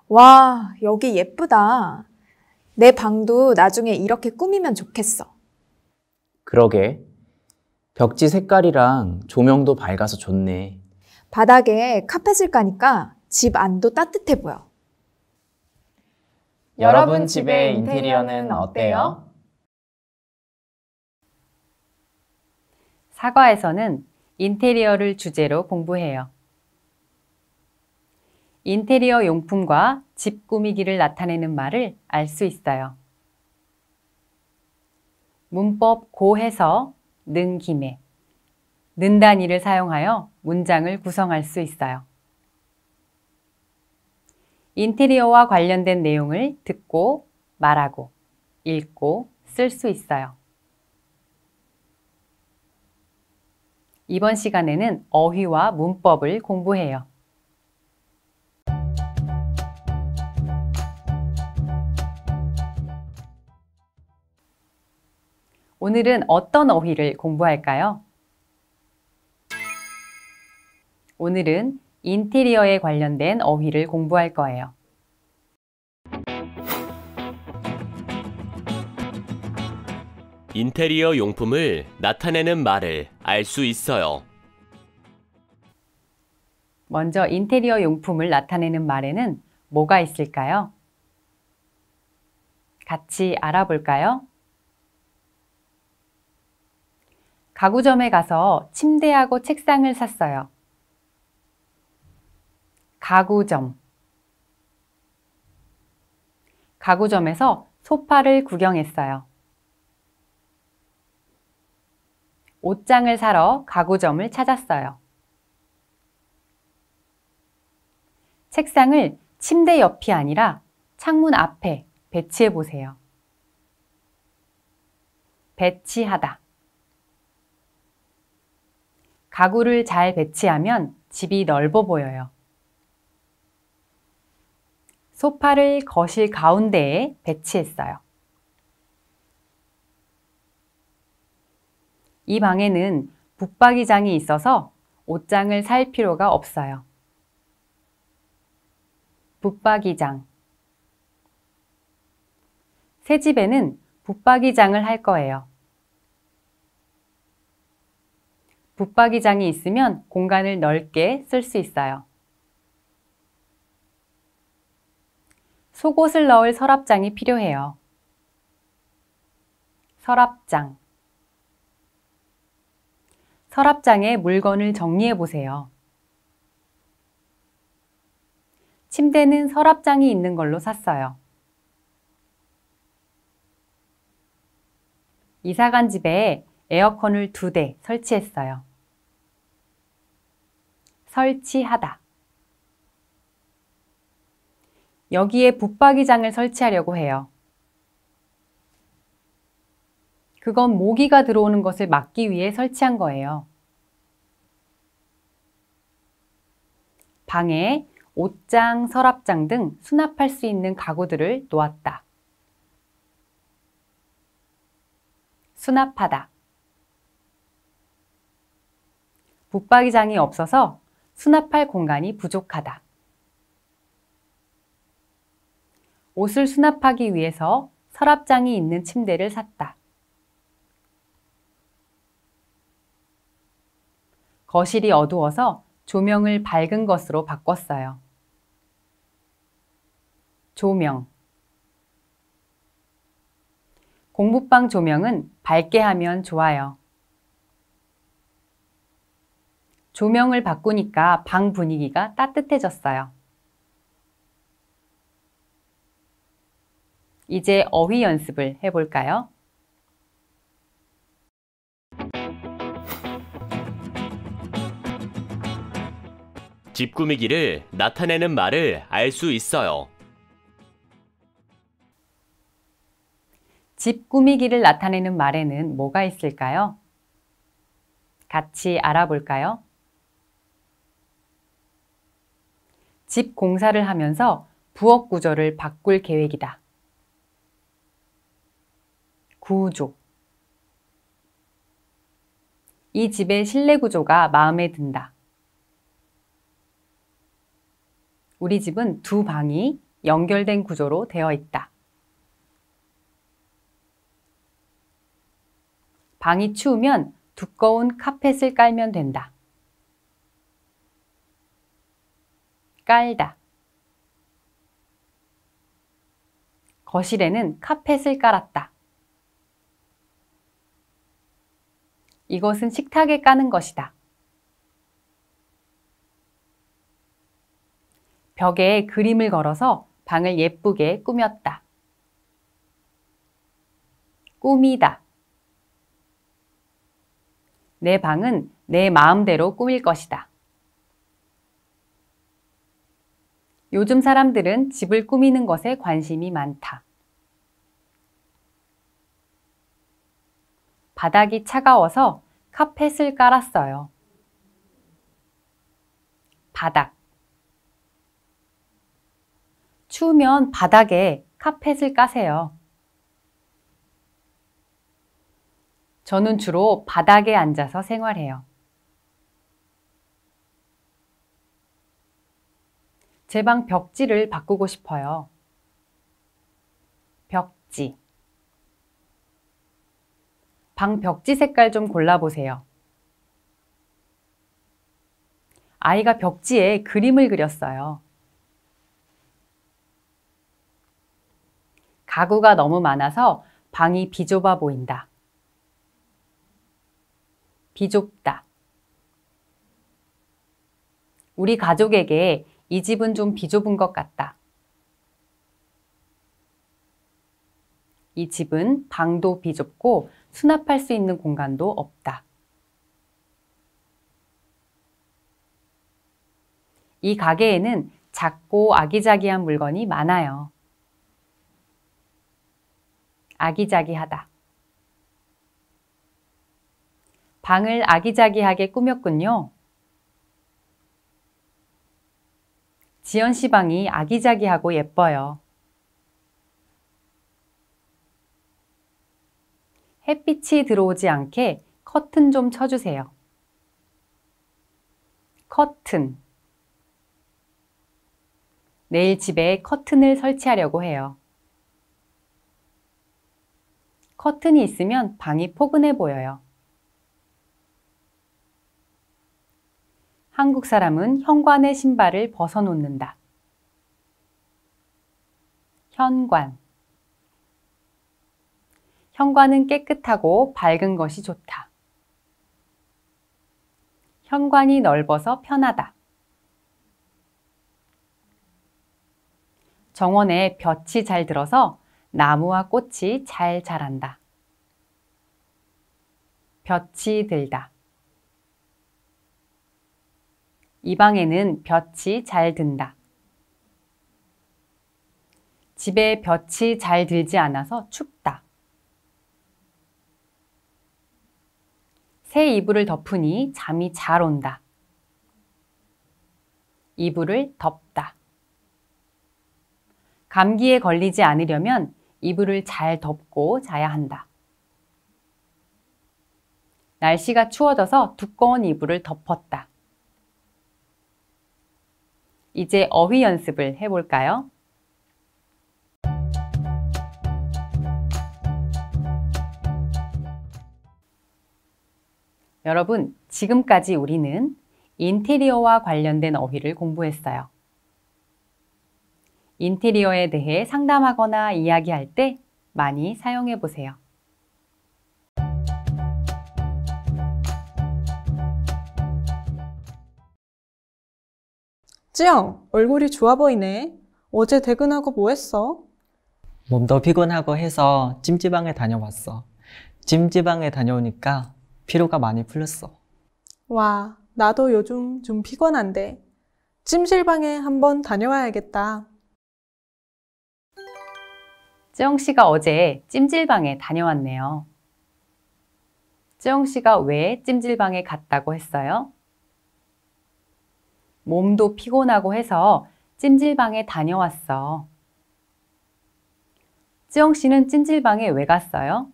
와, 여기 예쁘다. 내 방도 나중에 이렇게 꾸미면 좋겠어. 그러게. 벽지 색깔이랑 조명도 밝아서 좋네. 바닥에 카펫을 까니까 집 안도 따뜻해 보여. 여러분 집의 인테리어는 어때요? 사과에서는 인테리어를 주제로 공부해요. 인테리어 용품과 집 꾸미기를 나타내는 말을 알 수 있어요. 문법 고해서 는 김에 는 단위를 사용하여 문장을 구성할 수 있어요. 인테리어와 관련된 내용을 듣고, 말하고, 읽고, 쓸 수 있어요. 이번 시간에는 어휘와 문법을 공부해요. 오늘은 어떤 어휘를 공부할까요? 오늘은 인테리어에 관련된 어휘를 공부할 거예요. 인테리어 용품을 나타내는 말을 알 수 있어요. 먼저 인테리어 용품을 나타내는 말에는 뭐가 있을까요? 같이 알아볼까요? 가구점에 가서 침대하고 책상을 샀어요. 가구점. 가구점에서 소파를 구경했어요. 옷장을 사러 가구점을 찾았어요. 책상을 침대 옆이 아니라 창문 앞에 배치해 보세요. 배치하다. 가구를 잘 배치하면 집이 넓어 보여요. 소파를 거실 가운데에 배치했어요. 이 방에는 붙박이장이 있어서 옷장을 살 필요가 없어요. 붙박이장. 새 집에는 붙박이장을 할 거예요. 붙박이장이 있으면 공간을 넓게 쓸 수 있어요. 속옷을 넣을 서랍장이 필요해요. 서랍장. 서랍장에 물건을 정리해 보세요. 침대는 서랍장이 있는 걸로 샀어요. 이사간 집에 에어컨을 2대 설치했어요. 설치하다. 여기에 붙박이장을 설치하려고 해요. 그건 모기가 들어오는 것을 막기 위해 설치한 거예요. 방에 옷장, 서랍장 등 수납할 수 있는 가구들을 놓았다. 수납하다. 붙박이장이 없어서 수납할 공간이 부족하다. 옷을 수납하기 위해서 서랍장이 있는 침대를 샀다. 거실이 어두워서 조명을 밝은 것으로 바꿨어요. 조명. 공부방 조명은 밝게 하면 좋아요. 조명을 바꾸니까 방 분위기가 따뜻해졌어요. 이제 어휘 연습을 해볼까요? 집 꾸미기를 나타내는 말을 알 수 있어요. 집 꾸미기를 나타내는 말에는 뭐가 있을까요? 같이 알아볼까요? 집 공사를 하면서 부엌 구조를 바꿀 계획이다. 구조. 이 집의 실내 구조가 마음에 든다. 우리 집은 2방이 연결된 구조로 되어 있다. 방이 추우면 두꺼운 카펫을 깔면 된다. 깔다. 거실에는 카펫을 깔았다. 이것은 식탁에 까는 것이다. 벽에 그림을 걸어서 방을 예쁘게 꾸몄다. 꾸미다. 내 방은 내 마음대로 꾸밀 것이다. 요즘 사람들은 집을 꾸미는 것에 관심이 많다. 바닥이 차가워서 카펫을 깔았어요. 바닥. 추우면 바닥에 카펫을 까세요. 저는 주로 바닥에 앉아서 생활해요. 제 방 벽지를 바꾸고 싶어요. 벽지. 방 벽지 색깔 좀 골라보세요. 아이가 벽지에 그림을 그렸어요. 가구가 너무 많아서 방이 비좁아 보인다. 비좁다. 우리 가족에게 이 집은 좀 비좁은 것 같다. 이 집은 방도 비좁고 수납할 수 있는 공간도 없다. 이 가게에는 작고 아기자기한 물건이 많아요. 아기자기하다. 방을 아기자기하게 꾸몄군요. 지연 씨 방이 아기자기하고 예뻐요. 햇빛이 들어오지 않게 커튼 좀 쳐주세요. 커튼. 내일 집에 커튼을 설치하려고 해요. 커튼이 있으면 방이 포근해 보여요. 한국 사람은 현관의 신발을 벗어놓는다. 현관. 현관은 깨끗하고 밝은 것이 좋다. 현관이 넓어서 편하다. 정원에 볕이 잘 들어서 나무와 꽃이 잘 자란다. 볕이 들다. 이 방에는 볕이 잘 든다. 집에 볕이 잘 들지 않아서 춥다. 새 이불을 덮으니 잠이 잘 온다. 이불을 덮다. 감기에 걸리지 않으려면 이불을 잘 덮고 자야 한다. 날씨가 추워져서 두꺼운 이불을 덮었다. 이제 어휘 연습을 해볼까요? 여러분, 지금까지 우리는 인테리어와 관련된 어휘를 공부했어요. 인테리어에 대해 상담하거나 이야기할 때 많이 사용해 보세요. 찌영, 얼굴이 좋아 보이네. 어제 퇴근하고 뭐 했어? 몸도 피곤하고 해서 찜질방에 다녀왔어. 찜질방에 다녀오니까 피로가 많이 풀렸어. 와, 나도 요즘 좀 피곤한데. 찜질방에 한번 다녀와야겠다. 쯔영 씨가 어제 찜질방에 다녀왔네요. 쯔영 씨가 왜 찜질방에 갔다고 했어요? 몸도 피곤하고 해서 찜질방에 다녀왔어. 쯔영 씨는 찜질방에 왜 갔어요?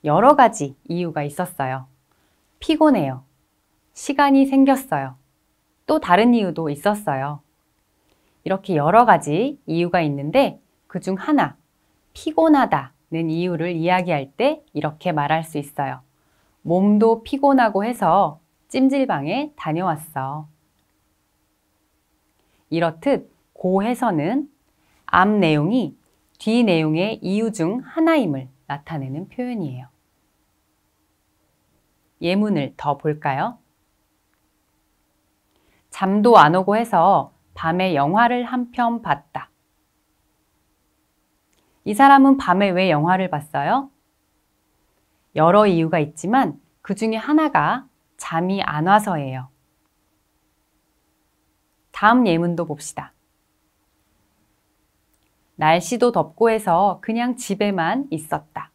여러 가지 이유가 있었어요. 피곤해요. 시간이 생겼어요. 또 다른 이유도 있었어요. 이렇게 여러 가지 이유가 있는데 그중 하나, 피곤하다는 이유를 이야기할 때 이렇게 말할 수 있어요. 몸도 피곤하고 해서 찜질방에 다녀왔어. 이렇듯 고해서는 앞 내용이 뒤 내용의 이유 중 하나임을 나타내는 표현이에요. 예문을 더 볼까요? 잠도 안 오고 해서 밤에 영화를 한 편 봤다. 이 사람은 밤에 왜 영화를 봤어요? 여러 이유가 있지만 그 중에 하나가 잠이 안 와서예요. 다음 예문도 봅시다. 날씨도 덥고 해서 그냥 집에만 있었다.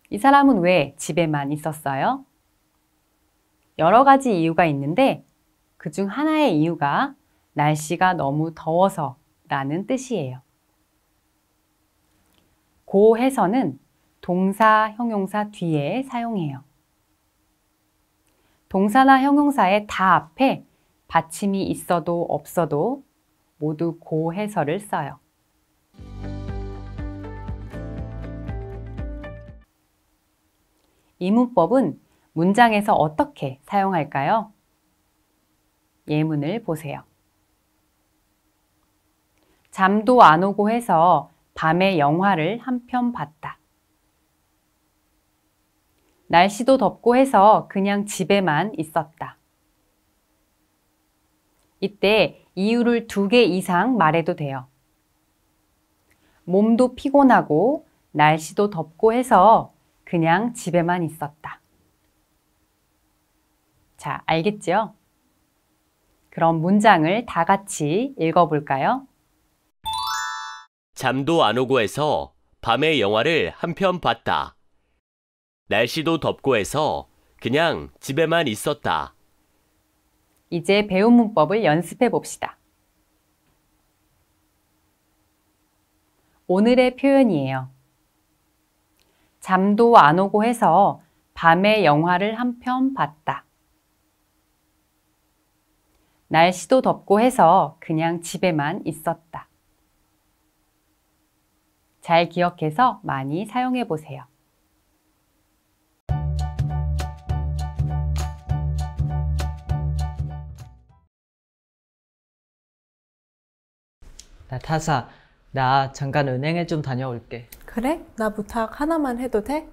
이 사람은 왜 집에만 있었어요? 여러 가지 이유가 있는데 그중 하나의 이유가 날씨가 너무 더워서라는 뜻이에요. 고해서는 동사, 형용사 뒤에 사용해요. 동사나 형용사의 다 앞에 받침이 있어도 없어도 모두 고해서를 써요. 이 문법은 문장에서 어떻게 사용할까요? 예문을 보세요. 잠도 안 오고 해서 밤에 영화를 한 편 봤다. 날씨도 덥고 해서 그냥 집에만 있었다. 이때 이유를 2개 이상 말해도 돼요. 몸도 피곤하고 날씨도 덥고 해서 그냥 집에만 있었다. 자, 알겠죠? 그럼 문장을 다 같이 읽어볼까요? 잠도 안 오고 해서 밤에 영화를 한 편 봤다. 날씨도 덥고 해서 그냥 집에만 있었다. 이제 배운 문법을 연습해 봅시다. 오늘의 표현이에요. 잠도 안 오고 해서 밤에 영화를 한 편 봤다. 날씨도 덥고 해서 그냥 집에만 있었다. 잘 기억해서 많이 사용해 보세요. 나타사, 나 잠깐 은행에 좀 다녀올게. 그래? 나 부탁 하나만 해도 돼?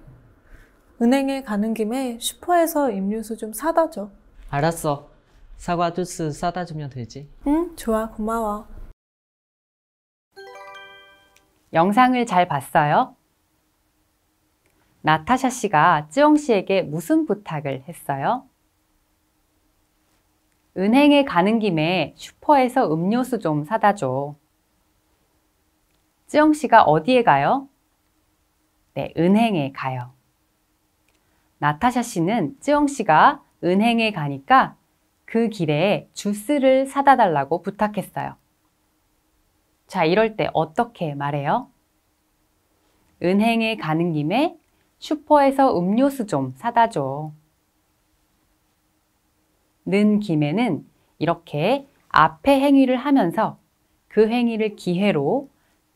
은행에 가는 김에 슈퍼에서 음료수 좀 사다 줘. 알았어. 사과 주스 싸다 주면 되지. 응, 좋아, 고마워. 영상을 잘 봤어요? 나타샤 씨가 쯔영 씨에게 무슨 부탁을 했어요? 은행에 가는 김에 슈퍼에서 음료수 좀 사다 줘. 쯔영 씨가 어디에 가요? 네, 은행에 가요. 나타샤 씨는 쯔영 씨가 은행에 가니까 그 길에 주스를 사다 달라고 부탁했어요. 자, 이럴 때 어떻게 말해요? 은행에 가는 김에 슈퍼에서 음료수 좀 사다 줘. 는 김에는 이렇게 앞에 행위를 하면서 그 행위를 기회로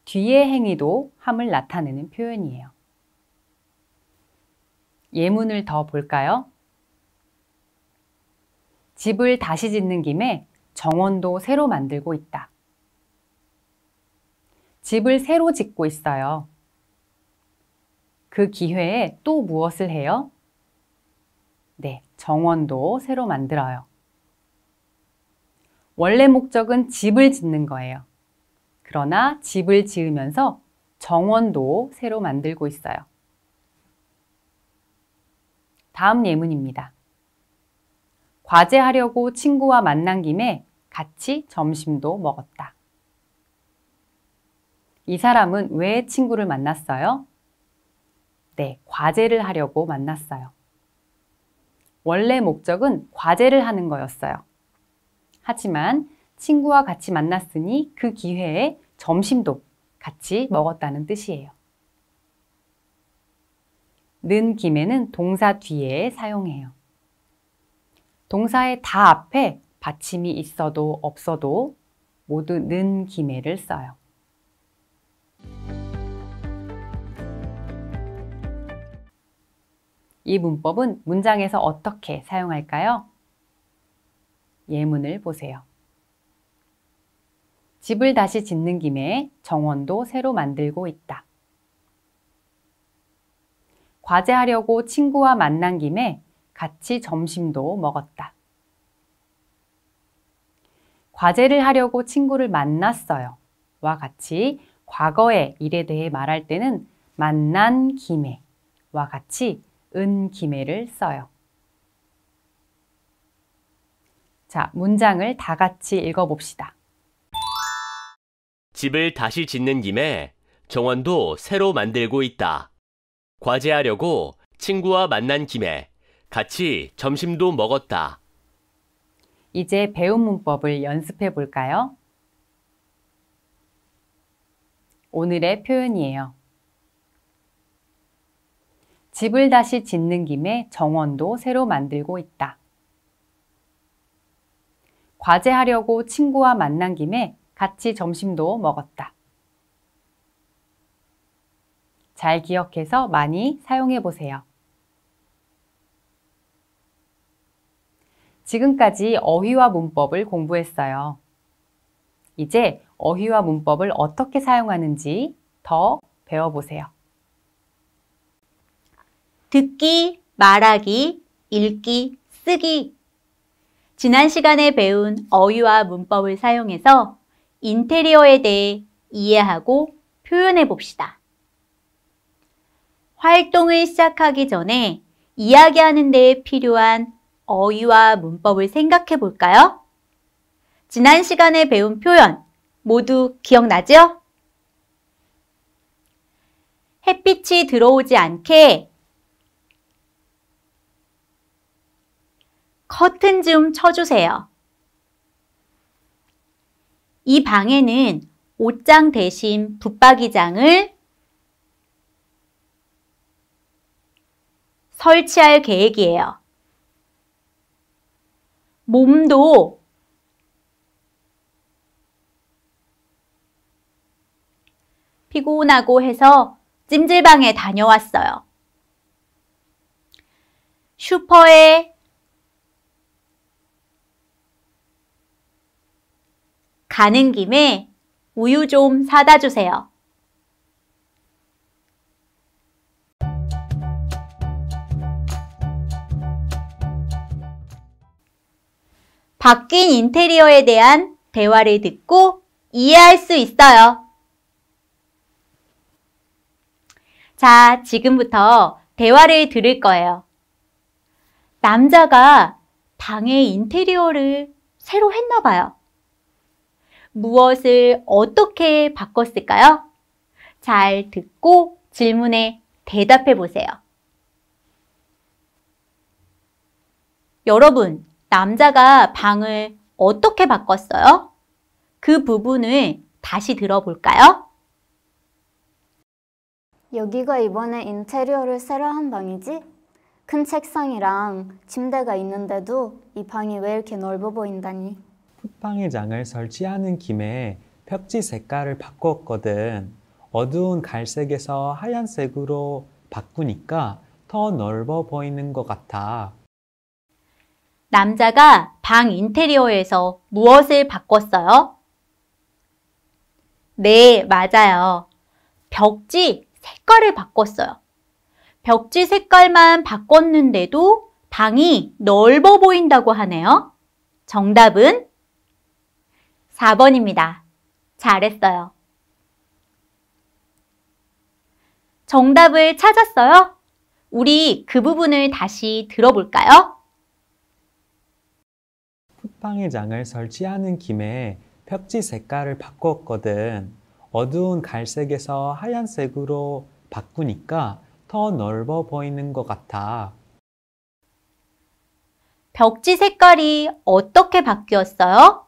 뒤의 행위도 함을 나타내는 표현이에요. 예문을 더 볼까요? 집을 다시 짓는 김에 정원도 새로 만들고 있다. 집을 새로 짓고 있어요. 그 기회에 또 무엇을 해요? 네, 정원도 새로 만들어요. 원래 목적은 집을 짓는 거예요. 그러나 집을 지으면서 정원도 새로 만들고 있어요. 다음 예문입니다. 과제하려고 친구와 만난 김에 같이 점심도 먹었다. 이 사람은 왜 친구를 만났어요? 네, 과제를 하려고 만났어요. 원래 목적은 과제를 하는 거였어요. 하지만 친구와 같이 만났으니 그 기회에 점심도 같이 먹었다는 뜻이에요. 는 김에는 동사 뒤에 사용해요. 동사의 다 앞에 받침이 있어도 없어도 모두 는 김에를 써요. 이 문법은 문장에서 어떻게 사용할까요? 예문을 보세요. 집을 다시 짓는 김에 정원도 새로 만들고 있다. 과제하려고 친구와 만난 김에 같이 점심도 먹었다. 과제를 하려고 친구를 만났어요. 와 같이 과거의 일에 대해 말할 때는 만난 김에 와 같이 은 김에를 써요. 자, 문장을 다 같이 읽어봅시다. 집을 다시 짓는 김에 정원도 새로 만들고 있다. 과제하려고 친구와 만난 김에 같이 점심도 먹었다. 이제 배운 문법을 연습해 볼까요? 오늘의 표현이에요. 집을 다시 짓는 김에 정원도 새로 만들고 있다. 과제하려고 친구와 만난 김에 같이 점심도 먹었다. 잘 기억해서 많이 사용해 보세요. 지금까지 어휘와 문법을 공부했어요. 이제 어휘와 문법을 어떻게 사용하는지 더 배워보세요. 듣기, 말하기, 읽기, 쓰기. 지난 시간에 배운 어휘와 문법을 사용해서 인테리어에 대해 이해하고 표현해 봅시다. 활동을 시작하기 전에 이야기하는 데 필요한 어휘와 문법을 생각해 볼까요? 지난 시간에 배운 표현 모두 기억나죠? 햇빛이 들어오지 않게 커튼 좀 쳐주세요. 이 방에는 옷장 대신 붙박이장을 설치할 계획이에요. 몸도 피곤하고 해서 찜질방에 다녀왔어요. 슈퍼에 가는 김에 우유 좀 사다 주세요. 바뀐 인테리어에 대한 대화를 듣고 이해할 수 있어요. 자, 지금부터 대화를 들을 거예요. 남자가 방의 인테리어를 새로 했나 봐요. 무엇을 어떻게 바꿨을까요? 잘 듣고 질문에 대답해 보세요. 여러분, 남자가 방을 어떻게 바꿨어요? 그 부분을 다시 들어볼까요? 여기가 이번에 인테리어를 새로 한 방이지? 큰 책상이랑 침대가 있는데도 이 방이 왜 이렇게 넓어 보인다니? 붙박이장을 설치하는 김에 벽지 색깔을 바꿨거든. 어두운 갈색에서 하얀색으로 바꾸니까 더 넓어 보이는 것 같아. 남자가 방 인테리어에서 무엇을 바꿨어요? 네, 맞아요. 벽지 색깔을 바꿨어요. 벽지 색깔만 바꿨는데도 방이 넓어 보인다고 하네요. 정답은 4번입니다. 잘했어요. 정답을 찾았어요? 우리 그 부분을 다시 들어볼까요? 붙박이장을 설치하는 김에 벽지 색깔을 바꿨거든. 어두운 갈색에서 하얀색으로 바꾸니까 더 넓어 보이는 것 같아. 벽지 색깔이 어떻게 바뀌었어요?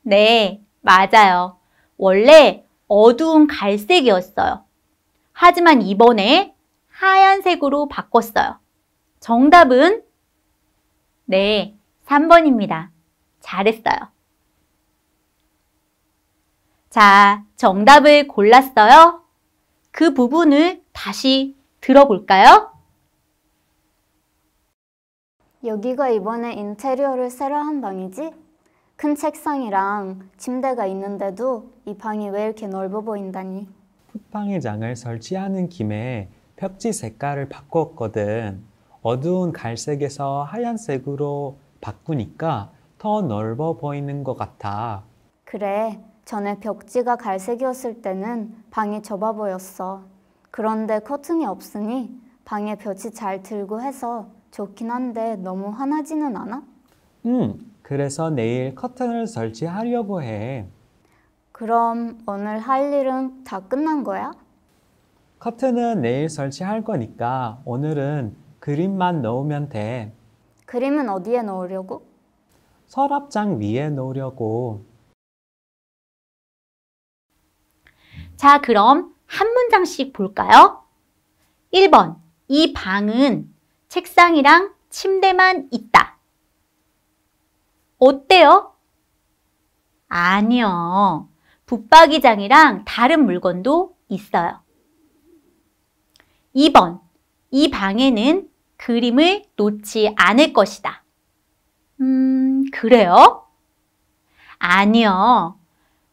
네, 맞아요. 원래 어두운 갈색이었어요. 하지만 이번에 하얀색으로 바꿨어요. 정답은 네, 3번입니다. 잘했어요. 자, 정답을 골랐어요? 그 부분을 다시 들어볼까요? 여기가 이번에 인테리어를 새로 한 방이지? 큰 책상이랑 침대가 있는데도 이 방이 왜 이렇게 넓어 보인다니? 풋방의 장을 설치하는 김에 벽지 색깔을 바꿨거든. 어두운 갈색에서 하얀색으로 바꾸니까 더 넓어 보이는 것 같아. 그래, 전에 벽지가 갈색이었을 때는 방이 좁아 보였어. 그런데 커튼이 없으니 방에 볕이 잘 들고 해서 좋긴 한데 너무 환하지는 않아? 그래서 내일 커튼을 설치하려고 해. 그럼 오늘 할 일은 다 끝난 거야? 커튼은 내일 설치할 거니까 오늘은 그림만 넣으면 돼. 그림은 어디에 넣으려고? 서랍장 위에 놓으려고. 자, 그럼 한 문장씩 볼까요? 1번, 이 방은 책상이랑 침대만 있다. 어때요? 아니요. 붙박이장이랑 다른 물건도 있어요. 2번, 이 방에는 그림을 놓지 않을 것이다. 그래요? 아니요.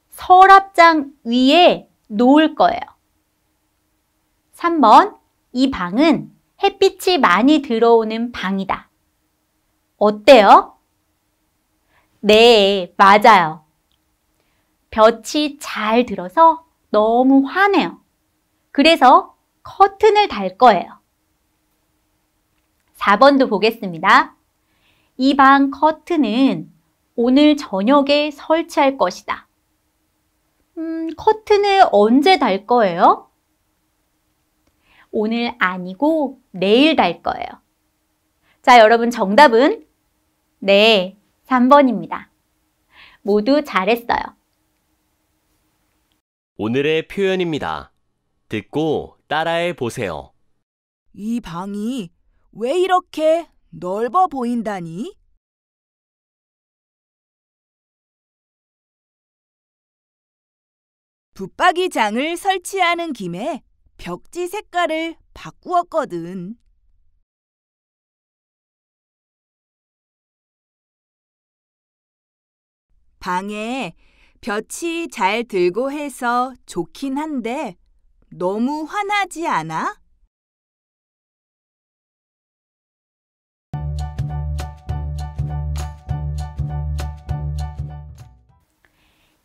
서랍장 위에 놓을 거예요. 3번, 이 방은 햇빛이 많이 들어오는 방이다. 어때요? 네, 맞아요. 볕이 잘 들어서 너무 환해요. 그래서 커튼을 달 거예요. 4번도 보겠습니다. 이 방 커튼은 오늘 저녁에 설치할 것이다. 커튼을 언제 달 거예요? 오늘 아니고 내일 달 거예요. 자, 여러분 정답은 네, 3번입니다. 모두 잘했어요. 오늘의 표현입니다. 듣고 따라해 보세요. 이 방이 왜 이렇게 넓어 보인다니? 붙박이장을 설치하는 김에 벽지 색깔을 바꾸었거든. 방에 볕이 잘 들고 해서 좋긴 한데 너무 환하지 않아?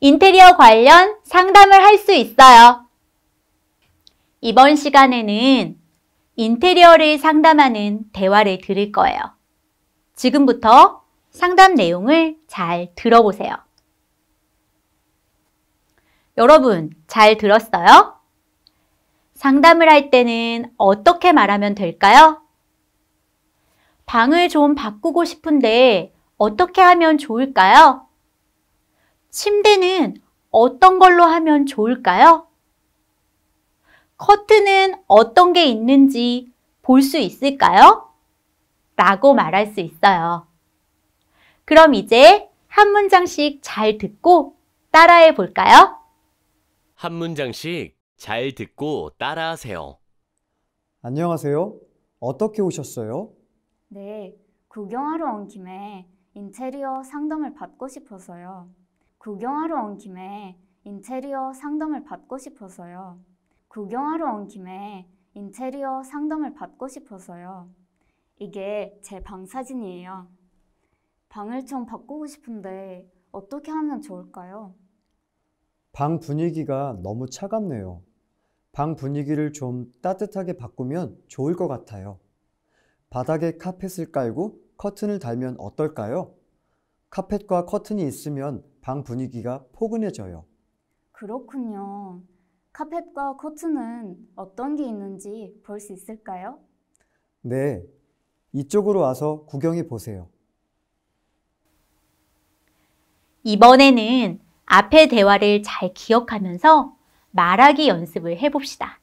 인테리어 관련 상담을 할 수 있어요. 이번 시간에는 인테리어를 상담하는 대화를 들을 거예요. 지금부터 상담 내용을 잘 들어보세요. 여러분, 잘 들었어요? 상담을 할 때는 어떻게 말하면 될까요? 방을 좀 바꾸고 싶은데 어떻게 하면 좋을까요? 침대는 어떤 걸로 하면 좋을까요? 커튼은 어떤 게 있는지 볼 수 있을까요? 라고 말할 수 있어요. 그럼 이제 한 문장씩 잘 듣고 따라해 볼까요? 한 문장씩 잘 듣고 따라하세요. 안녕하세요. 어떻게 오셨어요? 네, 구경하러 온 김에 인테리어 상담을 받고 싶어서요. 구경하러 온 김에 인테리어 상담을 받고 싶어서요. 구경하러 온 김에 인테리어 상담을 받고 싶어서요. 이게 제 방 사진이에요. 방을 좀 바꾸고 싶은데 어떻게 하면 좋을까요? 방 분위기가 너무 차갑네요. 방 분위기를 좀 따뜻하게 바꾸면 좋을 것 같아요. 바닥에 카펫을 깔고 커튼을 달면 어떨까요? 카펫과 커튼이 있으면 방 분위기가 포근해져요. 그렇군요. 카펫과 커튼은 어떤 게 있는지 볼 수 있을까요? 네, 이쪽으로 와서 구경해 보세요. 이번에는 앞의 대화를 잘 기억하면서 말하기 연습을 해봅시다.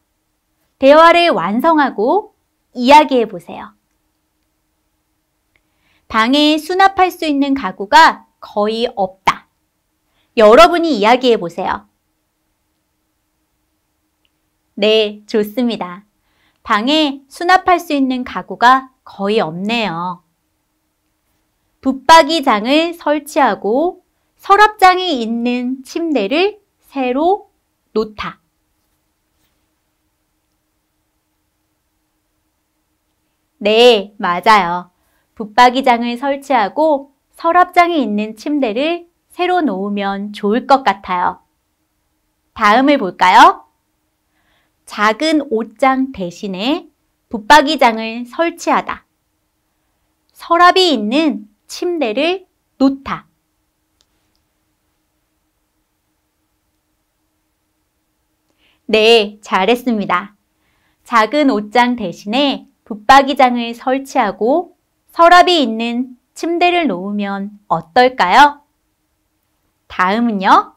대화를 완성하고 이야기해 보세요. 방에 수납할 수 있는 가구가 거의 없다. 여러분이 이야기해 보세요. 네, 좋습니다. 방에 수납할 수 있는 가구가 거의 없네요. 붙박이장을 설치하고 서랍장이 있는 침대를 새로 놓다. 네, 맞아요. 붙박이장을 설치하고 서랍장이 있는 침대를 새로 놓으면 좋을 것 같아요. 다음을 볼까요? 작은 옷장 대신에 붙박이장을 설치하다. 서랍이 있는 침대를 놓다. 네, 잘했습니다. 작은 옷장 대신에 붙박이장을 설치하고 서랍이 있는 침대를 놓으면 어떨까요? 다음은요.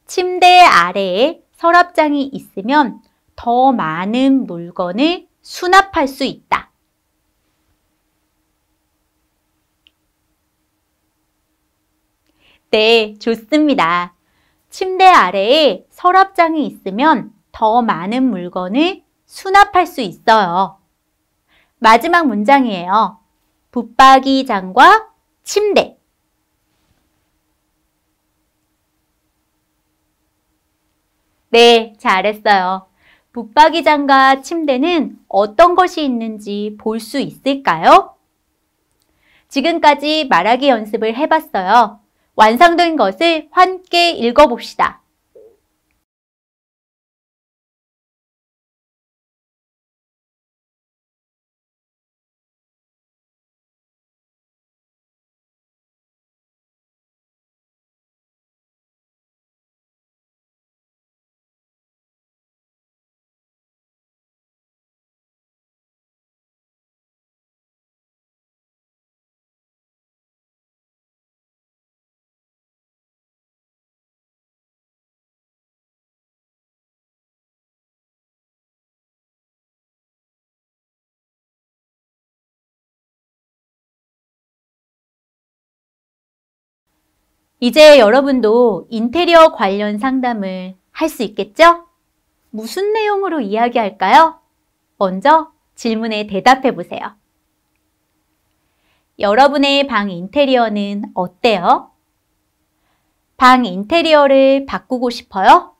침대 아래에 서랍장이 있으면 더 많은 물건을 수납할 수 있다. 네, 좋습니다. 침대 아래에 서랍장이 있으면 더 많은 물건을 수납할 수 있어요. 마지막 문장이에요. 붙박이장과 침대. 네, 잘했어요. 붙박이장과 침대는 어떤 것이 있는지 볼 수 있을까요? 지금까지 말하기 연습을 해봤어요. 완성된 것을 함께 읽어봅시다. 이제 여러분도 인테리어 관련 상담을 할 수 있겠죠? 무슨 내용으로 이야기할까요? 먼저 질문에 대답해 보세요. 여러분의 방 인테리어는 어때요? 방 인테리어를 바꾸고 싶어요?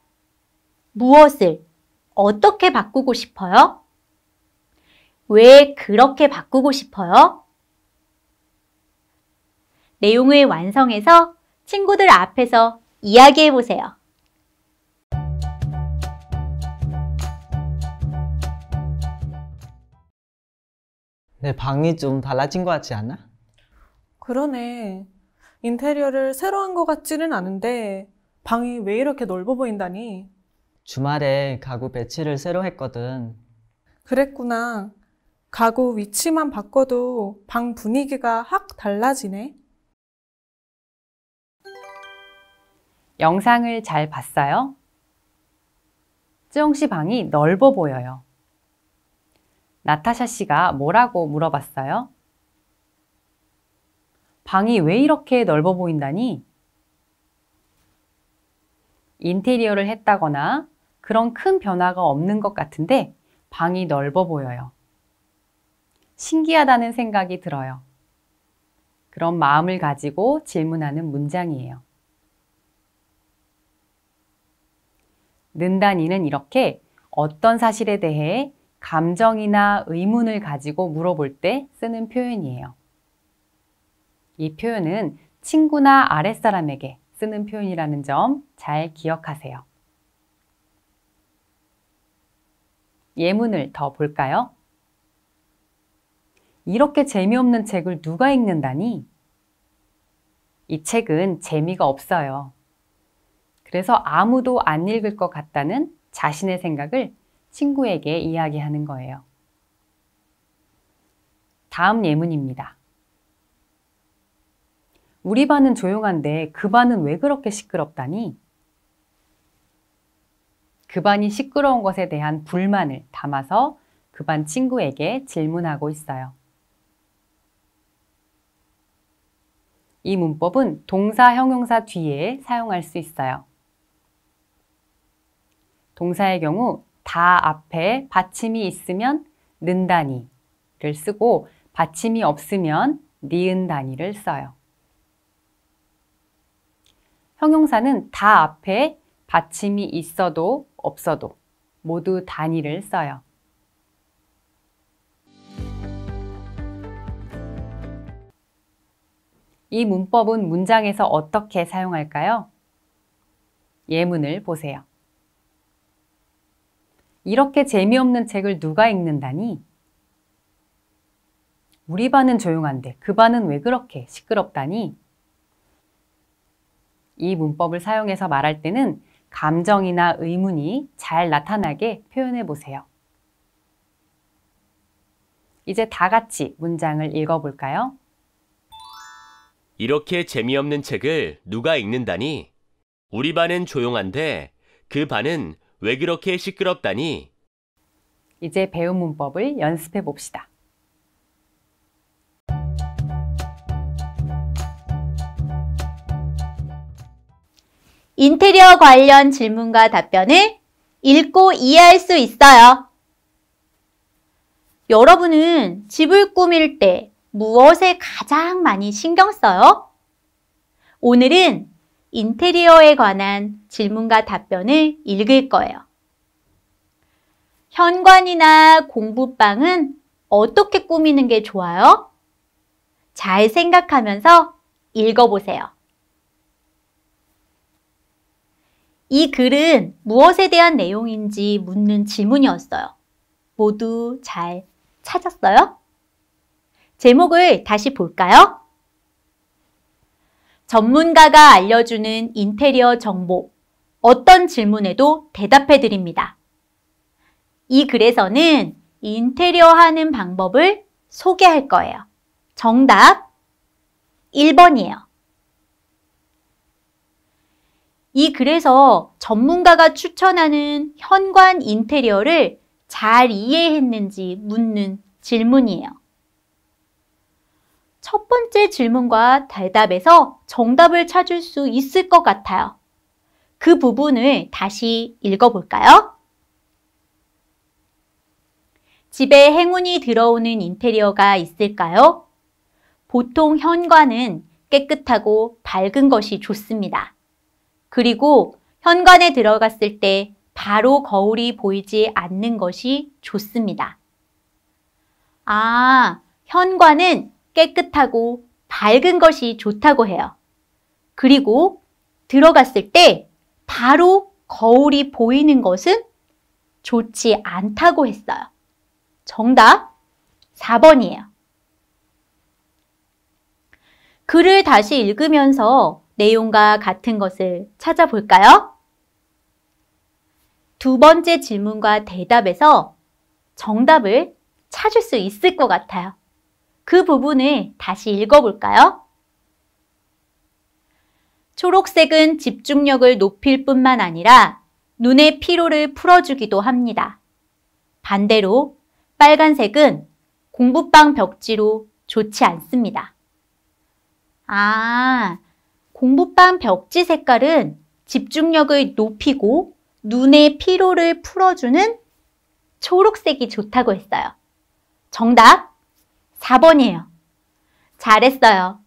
무엇을, 어떻게 바꾸고 싶어요? 왜 그렇게 바꾸고 싶어요? 내용을 완성해서 친구들 앞에서 이야기해 보세요. 내 방이 좀 달라진 것 같지 않아? 그러네. 인테리어를 새로 한 것 같지는 않은데 방이 왜 이렇게 넓어 보인다니? 주말에 가구 배치를 새로 했거든. 그랬구나. 가구 위치만 바꿔도 방 분위기가 확 달라지네. 영상을 잘 봤어요? 쯔용 씨 방이 넓어 보여요. 나타샤 씨가 뭐라고 물어봤어요? 방이 왜 이렇게 넓어 보인다니? 인테리어를 했다거나 그런 큰 변화가 없는 것 같은데 방이 넓어 보여요. 신기하다는 생각이 들어요. 그런 마음을 가지고 질문하는 문장이에요. 는단이는 이렇게 어떤 사실에 대해 감정이나 의문을 가지고 물어볼 때 쓰는 표현이에요. 이 표현은 친구나 아랫사람에게 쓰는 표현이라는 점 잘 기억하세요. 예문을 더 볼까요? 이렇게 재미없는 책을 누가 읽는다니? 이 책은 재미가 없어요. 그래서 아무도 안 읽을 것 같다는 자신의 생각을 친구에게 이야기하는 거예요. 다음 예문입니다. 우리 반은 조용한데 그 반은 왜 그렇게 시끄럽다니? 그 반이 시끄러운 것에 대한 불만을 담아서 그 반 친구에게 질문하고 있어요. 이 문법은 동사, 형용사 뒤에 사용할 수 있어요. 동사의 경우 다 앞에 받침이 있으면 는다니를 쓰고 받침이 없으면 니은다니를 써요. 형용사는 다 앞에 받침이 있어도 없어도 모두 다니를 써요. 이 문법은 문장에서 어떻게 사용할까요? 예문을 보세요. 이렇게 재미없는 책을 누가 읽는다니? 우리 반은 조용한데 그 반은 왜 그렇게 시끄럽다니? 이 문법을 사용해서 말할 때는 감정이나 의문이 잘 나타나게 표현해 보세요. 이제 다 같이 문장을 읽어볼까요? 이렇게 재미없는 책을 누가 읽는다니? 우리 반은 조용한데 그 반은 왜 그렇게 시끄럽다니? 이제 배운 문법을 연습해 봅시다. 인테리어 관련 질문과 답변을 읽고 이해할 수 있어요. 여러분은 집을 꾸밀 때 무엇에 가장 많이 신경 써요? 오늘은 인테리어에 관한 질문과 답변을 읽을 거예요. 현관이나 공부방은 어떻게 꾸미는 게 좋아요? 잘 생각하면서 읽어보세요. 이 글은 무엇에 대한 내용인지 묻는 질문이었어요. 모두 잘 찾았어요? 제목을 다시 볼까요? 전문가가 알려주는 인테리어 정보, 어떤 질문에도 대답해 드립니다. 이 글에서는 인테리어 하는 방법을 소개할 거예요. 정답 1번이에요. 이 글에서 전문가가 추천하는 현관 인테리어를 잘 이해했는지 묻는 질문이에요. 첫 번째 질문과 대답에서 정답을 찾을 수 있을 것 같아요. 그 부분을 다시 읽어볼까요? 집에 행운이 들어오는 인테리어가 있을까요? 보통 현관은 깨끗하고 밝은 것이 좋습니다. 그리고 현관에 들어갔을 때 바로 거울이 보이지 않는 것이 좋습니다. 현관은 깨끗하고 밝은 것이 좋다고 해요. 그리고 들어갔을 때 바로 거울이 보이는 것은 좋지 않다고 했어요. 정답 4번이에요. 글을 다시 읽으면서 내용과 같은 것을 찾아볼까요? 두 번째 질문과 대답에서 정답을 찾을 수 있을 것 같아요. 그 부분을 다시 읽어볼까요? 초록색은 집중력을 높일 뿐만 아니라 눈의 피로를 풀어주기도 합니다. 반대로 빨간색은 공부방 벽지로 좋지 않습니다. 공부방 벽지 색깔은 집중력을 높이고 눈의 피로를 풀어주는 초록색이 좋다고 했어요. 정답 4번이에요. 잘했어요.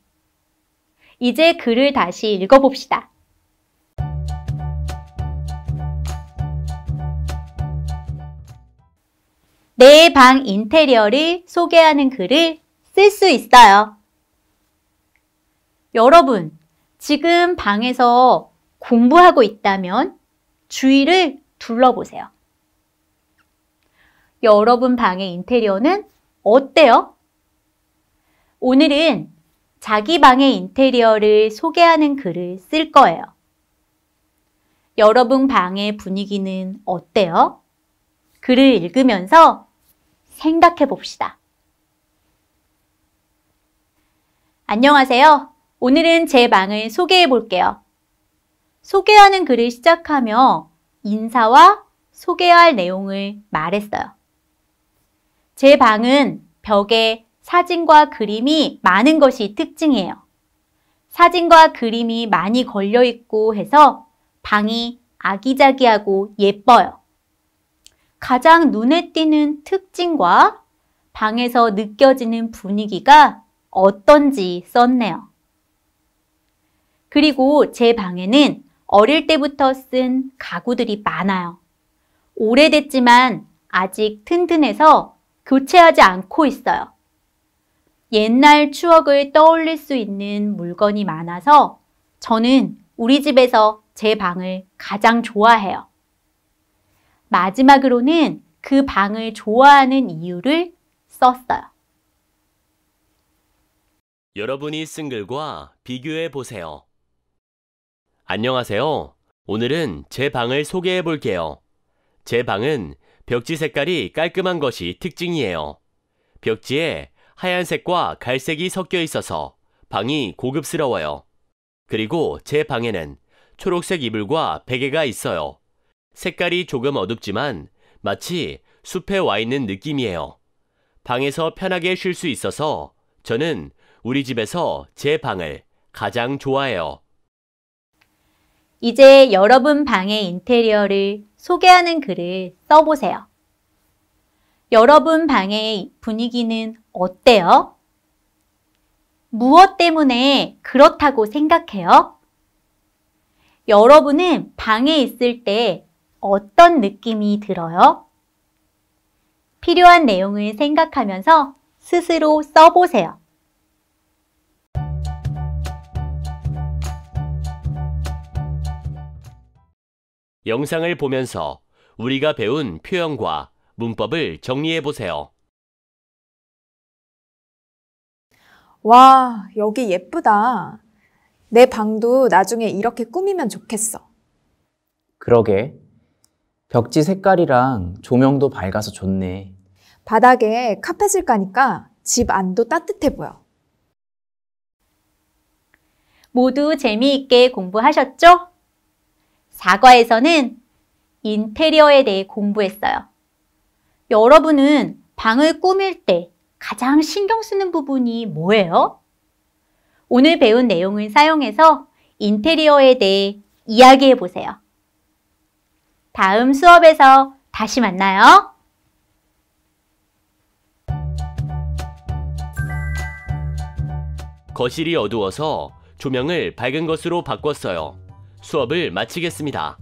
이제 글을 다시 읽어봅시다. 내 방 인테리어를 소개하는 글을 쓸 수 있어요. 여러분, 지금 방에서 공부하고 있다면 주위를 둘러보세요. 여러분 방의 인테리어는 어때요? 오늘은 자기 방의 인테리어를 소개하는 글을 쓸 거예요. 여러분 방의 분위기는 어때요? 글을 읽으면서 생각해 봅시다. 안녕하세요. 오늘은 제 방을 소개해 볼게요. 소개하는 글을 시작하며 인사와 소개할 내용을 말했어요. 제 방은 벽에 사진과 그림이 많은 것이 특징이에요. 사진과 그림이 많이 걸려 있고 해서 방이 아기자기하고 예뻐요. 가장 눈에 띄는 특징과 방에서 느껴지는 분위기가 어떤지 썼네요. 그리고 제 방에는 어릴 때부터 쓴 가구들이 많아요. 오래됐지만 아직 튼튼해서 교체하지 않고 있어요. 옛날 추억을 떠올릴 수 있는 물건이 많아서 저는 우리 집에서 제 방을 가장 좋아해요. 마지막으로는 그 방을 좋아하는 이유를 썼어요. 여러분이 쓴 글과 비교해 보세요. 안녕하세요. 오늘은 제 방을 소개해 볼게요. 제 방은 벽지 색깔이 깔끔한 것이 특징이에요. 벽지에 하얀색과 갈색이 섞여 있어서 방이 고급스러워요. 그리고 제 방에는 초록색 이불과 베개가 있어요. 색깔이 조금 어둡지만 마치 숲에 와 있는 느낌이에요. 방에서 편하게 쉴 수 있어서 저는 우리 집에서 제 방을 가장 좋아해요. 이제 여러분 방의 인테리어를 소개하는 글을 써보세요. 여러분 방의 분위기는 어때요? 무엇 때문에 그렇다고 생각해요? 여러분은 방에 있을 때 어떤 느낌이 들어요? 필요한 내용을 생각하면서 스스로 써보세요. 영상을 보면서 우리가 배운 표현과 문법을 정리해 보세요. 와, 여기 예쁘다. 내 방도 나중에 이렇게 꾸미면 좋겠어. 그러게. 벽지 색깔이랑 조명도 밝아서 좋네. 바닥에 카펫을 까니까 집 안도 따뜻해 보여. 모두 재미있게 공부하셨죠? 사과에서는 인테리어에 대해 공부했어요. 여러분은 방을 꾸밀 때 가장 신경 쓰는 부분이 뭐예요? 오늘 배운 내용을 사용해서 인테리어에 대해 이야기해 보세요. 다음 수업에서 다시 만나요. 거실이 어두워서 조명을 밝은 것으로 바꿨어요. 수업을 마치겠습니다.